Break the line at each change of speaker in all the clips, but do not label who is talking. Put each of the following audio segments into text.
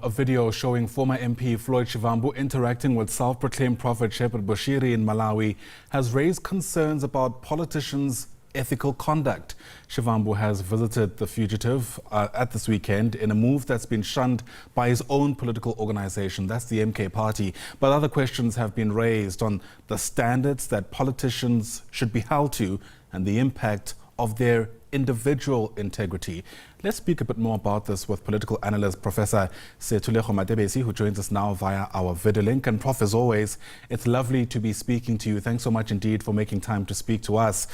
a video showing former MP Floyd Shivambu interacting with self-proclaimed Prophet Shepherd Bushiri in Malawi has raised concerns about politicians' ethical conduct. Shivambu has visited the fugitive at this weekend in a move that's been shunned by his own political organization, that's the MK party. But other questions have been raised on the standards that politicians should be held to and the impact of their individual integrity. Let's speak a bit more about this with political analyst Professor Sethulego Matebesi, who joins us now via our video link. And Prof, as always, it's lovely to be speaking to you. Thanks so much indeed for making time to speak to us.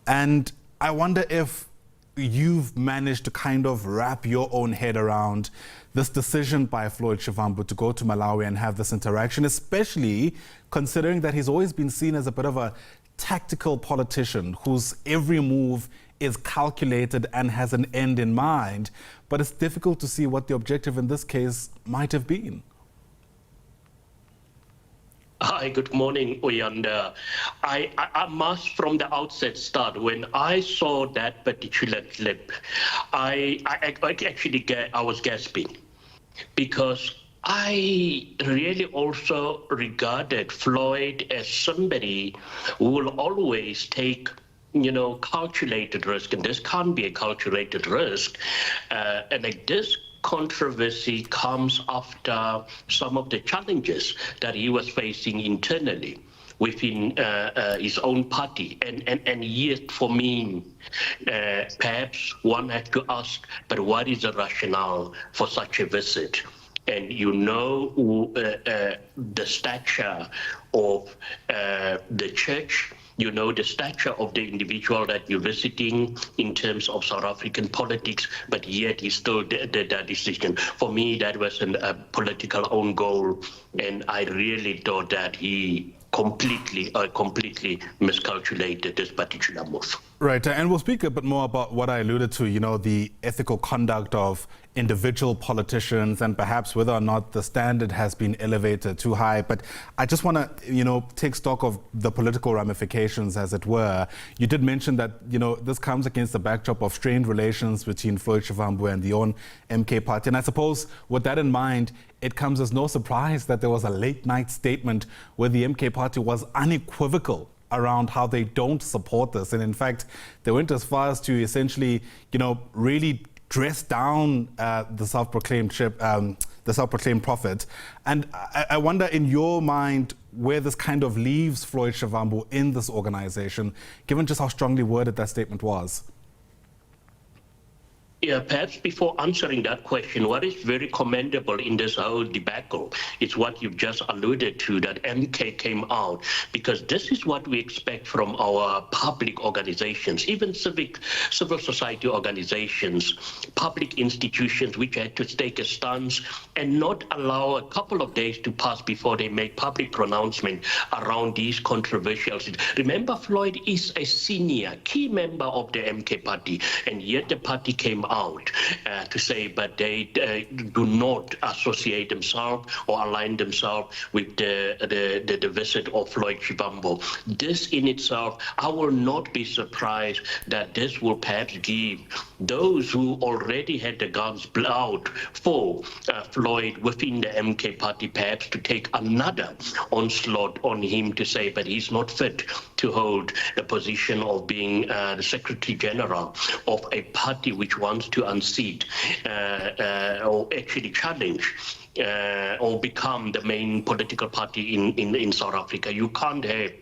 And I wonder if you've managed to kind of wrap your own head around this decision by Floyd Shivambu to go to Malawi and have this interaction, especially considering that he's always been seen as a bit of a tactical politician whose every move is calculated and has an end in mind, but it's difficult to see what the objective in this case might have been.
Hi, good morning, Oyanda. I must from the outset start, when I saw that particular clip, I was gasping, because I really also regarded Floyd as somebody who will always take, calculated risk, and this can't be a calculated risk. And like this controversy comes after some of the challenges that he was facing internally within his own party. And yet, for me, perhaps one had to ask, but what is the rationale for such a visit? And the stature of the church, the stature of the individual that you're visiting in terms of South African politics, but yet he still did that decision. For me, that was a political own goal, and I really thought that he completely miscalculated this particular move.
Right, and we'll speak a bit more about what I alluded to, the ethical conduct of individual politicians and perhaps whether or not the standard has been elevated too high. But I just want to, take stock of the political ramifications, as it were. You did mention that, this comes against the backdrop of strained relations between Floyd Shivambu and the own MK party. And I suppose with that in mind, it comes as no surprise that there was a late-night statement where the MK party was unequivocal around how they don't support this. And in fact, they went as far as to essentially, really dress down the self-proclaimed prophet. And I wonder, in your mind, where this kind of leaves Floyd Shivambu in this organization, given just how strongly worded that statement was.
Yeah, perhaps before answering that question, what is very commendable in this whole debacle is what you've just alluded to, that MK came out, because this is what we expect from our public organizations, even civil society organizations, public institutions, which had to take a stance and not allow a couple of days to pass before they make public pronouncement around these controversial issues. Remember, Floyd is a senior, key member of the MK party, and yet the party came out to say, but they do not associate themselves or align themselves with the visit of Floyd Shivambu. This in itself, I will not be surprised that this will perhaps give those who already had the guns out for Floyd within the MK party perhaps to take another onslaught on him to say, but he's not fit to hold the position of being the Secretary General of a party which wants to unseat or actually challenge or become the main political party in South Africa. You can't have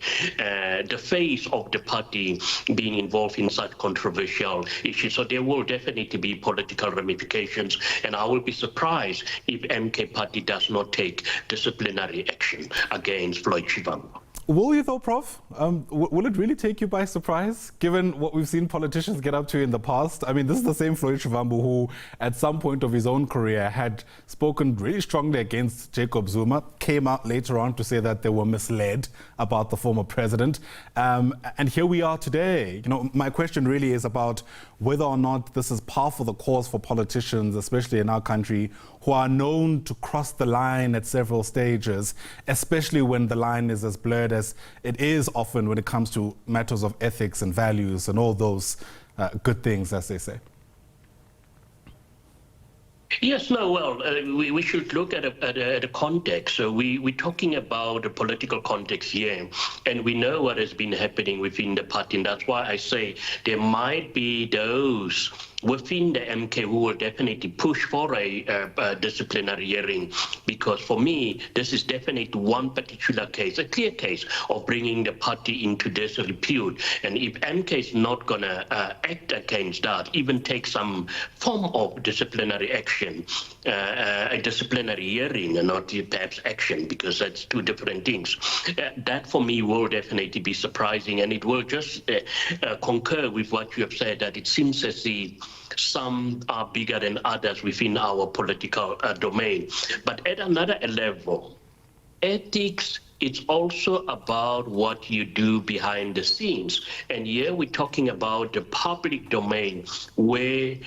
the face of the party being involved in such controversial issues. So there will definitely be political ramifications, and I will be surprised if MK party does not take disciplinary action against Floyd Shivambu.
Will you though, Prof? Will it really take you by surprise, given what we've seen politicians get up to in the past? I mean, this is the same Floyd Shivambu who, at some point of his own career, had spoken really strongly against Jacob Zuma, came out later on to say that they were misled about the former president. And here we are today. My question really is about whether or not this is par for the course for politicians, especially in our country, who are known to cross the line at several stages, especially when the line is as blurred as it is often when it comes to matters of ethics and values and all those good things, as they say.
Yes, no, well, we should look at a context. So we're talking about the political context here, and we know what has been happening within the party. And that's why I say there might be those within the MK who will definitely push for a disciplinary hearing, because for me, this is definitely one particular case, a clear case of bringing the party into disrepute. And if MK is not going to act against that, even take some form of disciplinary action, a disciplinary hearing and not perhaps action, because that's two different things. That for me will definitely be surprising, and it will just concur with what you have said, that it seems as if some are bigger than others within our political domain. But at another level, ethics, it's also about what you do behind the scenes. And here we're talking about the public domain, where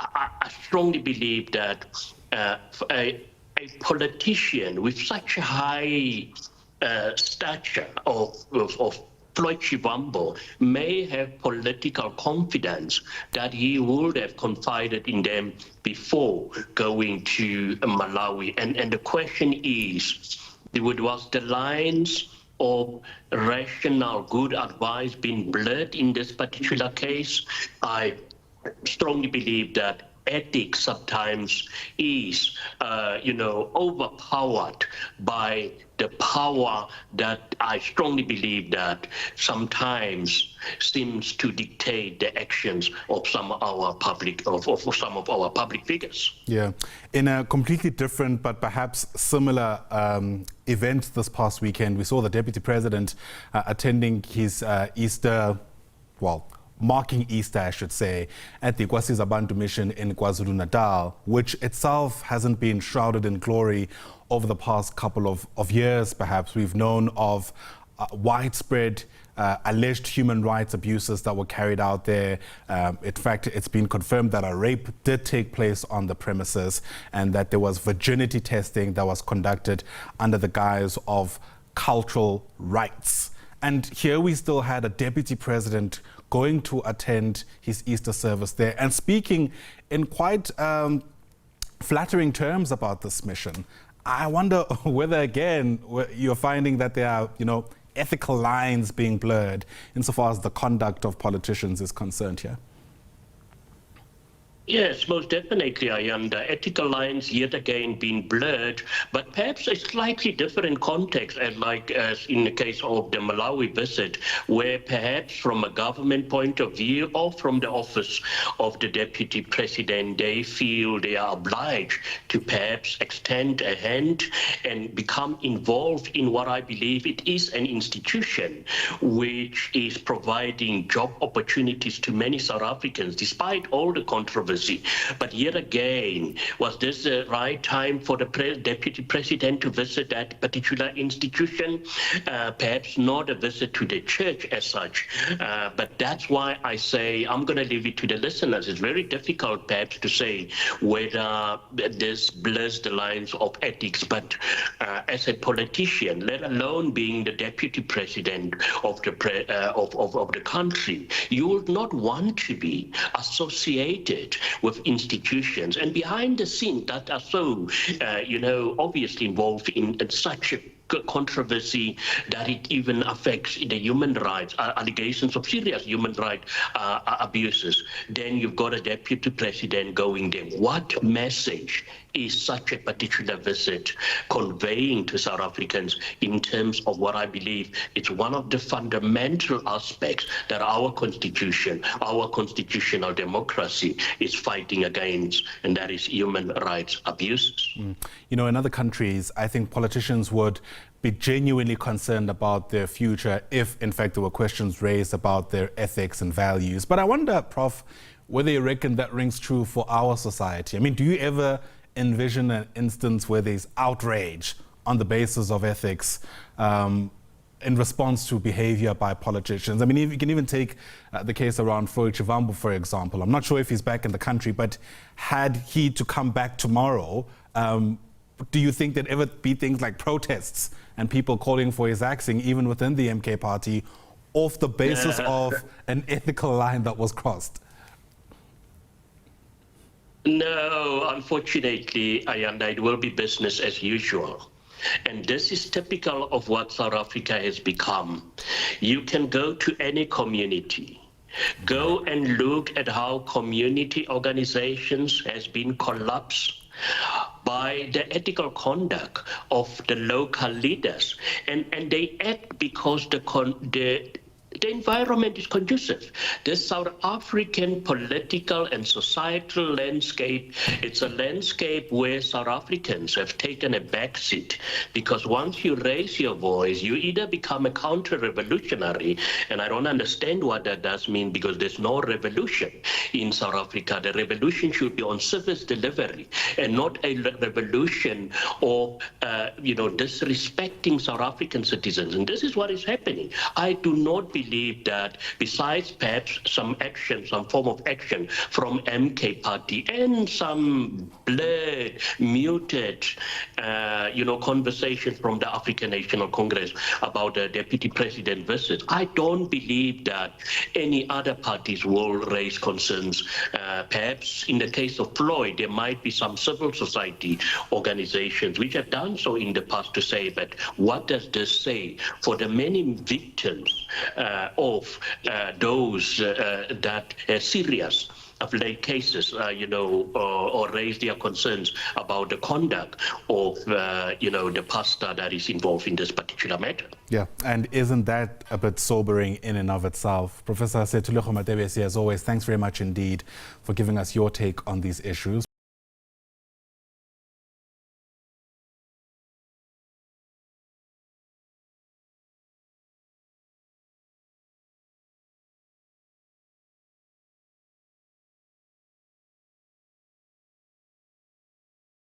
I strongly believe that a politician with such a high stature of Floyd Shivambu may have political confidence that he would have confided in them before going to Malawi. And the question is, was the lines of rational good advice being blurred in this particular case? I strongly believe that ethics sometimes is, overpowered by the power that I strongly believe that sometimes seems to dictate the actions of some of our public figures.
Yeah, in a completely different but perhaps similar event this past weekend, we saw the Deputy President attending his marking Easter, I should say, at the Kwasizabantu mission in KwaZulu-Natal, which itself hasn't been shrouded in glory over the past couple of years, perhaps. We've known of widespread alleged human rights abuses that were carried out there. In fact, it's been confirmed that a rape did take place on the premises and that there was virginity testing that was conducted under the guise of cultural rights. And here we still had a deputy president going to attend his Easter service there and speaking in quite flattering terms about this mission. I wonder whether, again, you're finding that there are, ethical lines being blurred insofar as the conduct of politicians is concerned here.
Yes, most definitely, Ayanda. Ethical lines yet again being blurred, but perhaps a slightly different context, as in the case of the Malawi visit, where perhaps from a government point of view or from the office of the deputy president, they feel they are obliged to perhaps extend a hand and become involved in what I believe it is an institution which is providing job opportunities to many South Africans, despite all the controversy. But yet again, was this the right time for the deputy president to visit that particular institution? Perhaps not a visit to the church as such. But that's why I say I'm going to leave it to the listeners. It's very difficult perhaps to say whether this blurs the lines of ethics. But as a politician, let alone being the deputy president of the country, you would not want to be associated with institutions and behind the scenes that are so, obviously involved in such a controversy that it even affects the human rights, allegations of serious human rights abuses. Then you've got a deputy president going there. What message is such a particular visit conveying to South Africans in terms of what I believe it's one of the fundamental aspects that our constitution, our constitutional democracy is fighting against, and that is human rights abuses.
In other countries, I think politicians would be genuinely concerned about their future if, in fact, there were questions raised about their ethics and values. But I wonder, Prof, whether you reckon that rings true for our society. I mean, do you ever envision an instance where there's outrage on the basis of ethics in response to behavior by politicians? I mean, you can even take the case around Floyd Shivambu, for example. I'm not sure if he's back in the country, but had he to come back tomorrow, do you think there'd ever be things like protests and people calling for his axing, even within the MK party, off the basis of an ethical line that was crossed?
No, unfortunately, Ayanda, it will be business as usual. And this is typical of what South Africa has become. You can go to any community. Go and look at how community organizations has been collapsed by the ethical conduct of the local leaders. And they act because the environment is conducive. The South African political and societal landscape, it's a landscape where South Africans have taken a backseat, because once you raise your voice, you either become a counter-revolutionary, and I don't understand what that does mean, because there's no revolution in South Africa. The revolution should be on service delivery and not a revolution of, disrespecting South African citizens. And this is what is happening. I do not believe that, besides perhaps some action, some form of action from MK party and some blurred, muted, conversation from the African National Congress about the deputy president visit, I don't believe that any other parties will raise concerns. Perhaps in the case of Floyd, there might be some civil society organizations which have done so in the past to say, but what does this say for the many victims of those that are serious of late cases, or raise their concerns about the conduct of, the pastor that is involved in this particular matter.
Yeah, and isn't that a bit sobering in and of itself? Professor Sethulego Matebesi, as always, thanks very much indeed for giving us your take on these issues.